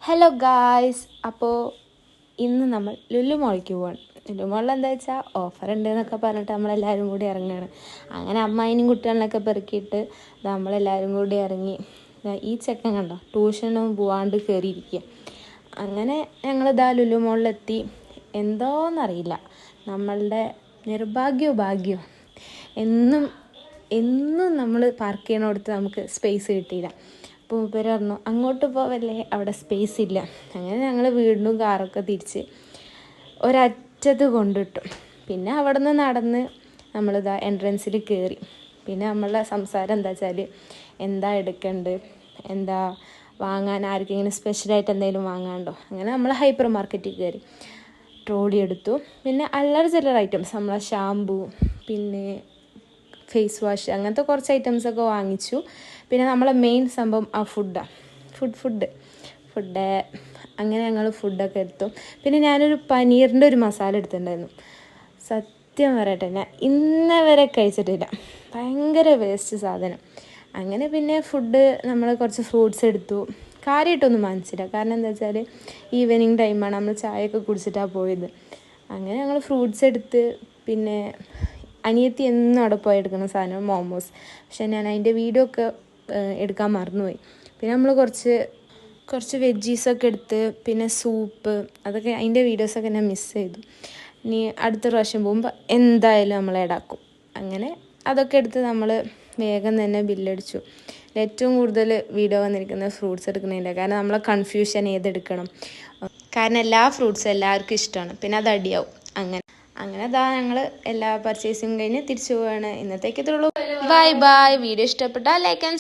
Hello guys, അപ്പോൾ ഇന്ന് നമ്മൾ ലുലു മോളിലേക്ക് പോവാണ്. ലുലു മോളിൽ എന്താ വെച്ചാൽ ഓഫർ ഉണ്ട് എന്നൊക്കെ പറഞ്ഞിട്ട് നമ്മളെല്ലാവരും കൂടി ഇറങ്ങുകയാണ്. അങ്ങനെ അമ്മായിനും കുട്ടികളെന്നൊക്കെ പെറുക്കിയിട്ട് നമ്മളെല്ലാവരും കൂടി ഇറങ്ങി. ഈ ചെക്കൻ കണ്ടോ ട്യൂഷനും പോവാണ്ട് കയറിയിരിക്കുക. അങ്ങനെ ഞങ്ങളിതാ ലുലു മോളിലെത്തി. എന്തോന്നറിയില്ല, നമ്മളുടെ നിർഭാഗ്യമോ ഭാഗ്യമോ എന്നും നമ്മൾ പാർക്ക് ചെയ്യണോടത്ത് നമുക്ക് സ്പേസ് കിട്ടിയില്ല. അപ്പോൾ മൂപ്പര് പറഞ്ഞു അങ്ങോട്ട് പോവല്ലേ, അവിടെ സ്പേസ് ഇല്ല. അങ്ങനെ ഞങ്ങൾ വീണ്ടും കാറൊക്കെ തിരിച്ച് ഒരറ്റത്ത് കൊണ്ടിട്ടു. പിന്നെ അവിടെ നിന്ന് നടന്ന് നമ്മളിതാ എൻട്രൻസിൽ കയറി. പിന്നെ നമ്മളുടെ സംസാരം എന്താ വെച്ചാൽ എന്താ എടുക്കേണ്ടത്, എന്താ വാങ്ങാൻ, ആർക്കെങ്കിലും സ്പെഷ്യലായിട്ട് എന്തെങ്കിലും വാങ്ങാണ്ടോ. അങ്ങനെ നമ്മൾ ഹൈപ്പർ മാർക്കറ്റിൽ കയറി ട്രോളി എടുത്തു. പിന്നെ അല്ലറ ചില്ലറ ഐറ്റംസ്, നമ്മളെ ഷാമ്പൂ, പിന്നെ ഫേസ് വാഷ്, അങ്ങനത്തെ കുറച്ച് ഐറ്റംസൊക്കെ വാങ്ങിച്ചു. പിന്നെ നമ്മളെ മെയിൻ സംഭവം ആ ഫുഡ് അങ്ങനെ ഞങ്ങൾ ഫുഡൊക്കെ എടുത്തു. പിന്നെ ഞാനൊരു പനീറിൻ്റെ ഒരു മസാല എടുത്തിട്ടുണ്ടായിരുന്നു. സത്യം പറയട്ടെ, ഞാൻ ഇന്നേ വരെ കഴിച്ചിട്ടില്ല. ഭയങ്കര വേസ്റ്റ് സാധനം. അങ്ങനെ പിന്നെ ഫുഡ് നമ്മൾ കുറച്ച് ഫ്രൂട്ട്സ് എടുത്തു. കാര്യമായിട്ടൊന്നും വാങ്ങിച്ചില്ല, കാരണം എന്താ വെച്ചാൽ ഈവനിങ് ടൈമാണ്, നമ്മൾ ചായയൊക്കെ കുടിച്ചിട്ടാണ് പോയത്. അങ്ങനെ ഞങ്ങൾ ഫ്രൂട്ട്സ് എടുത്ത്, പിന്നെ അനിയത്തി എന്നും അവിടെ പോയി എടുക്കുന്ന സാധനം മോമോസ്. പക്ഷെ ഞാൻ അതിൻ്റെ വീഡിയോ ഒക്കെ എടുക്കാൻ മറന്നുപോയി. പിന്നെ നമ്മൾ കുറച്ച് വെജീസൊക്കെ എടുത്ത്, പിന്നെ സൂപ്പ്, അതൊക്കെ അതിൻ്റെ വീഡിയോസൊക്കെ ഞാൻ മിസ് ചെയ്തു. ഇനി അടുത്ത പ്രാവശ്യം പോകുമ്പോൾ എന്തായാലും നമ്മൾ ഈടാക്കും. അങ്ങനെ അതൊക്കെ എടുത്ത് നമ്മൾ വേഗം തന്നെ ബില്ലടിച്ചു. ഏറ്റവും കൂടുതൽ വീഡിയോ വന്നിരിക്കുന്നത് ഫ്രൂട്ട്സ് എടുക്കുന്നതിൻ്റെ, കാരണം നമ്മളെ കൺഫ്യൂഷൻ ഏതെടുക്കണം, കാരണം എല്ലാ ഫ്രൂട്ട്സും എല്ലാവർക്കും ഇഷ്ടമാണ്, പിന്നെ അത് അടിയാവും. അങ്ങനെ അതാ ഞങ്ങൾ എല്ലാ പർച്ചേസിങ് കഴിഞ്ഞ് തിരിച്ചു പോവുകയാണ്. ഇന്നത്തേക്ക് ഇത്രയുള്ളൂ. Bye bye. വീഡിയോ ഇഷ്ടപ്പെട്ടാൽ ലൈക്ക് ആൻഡ്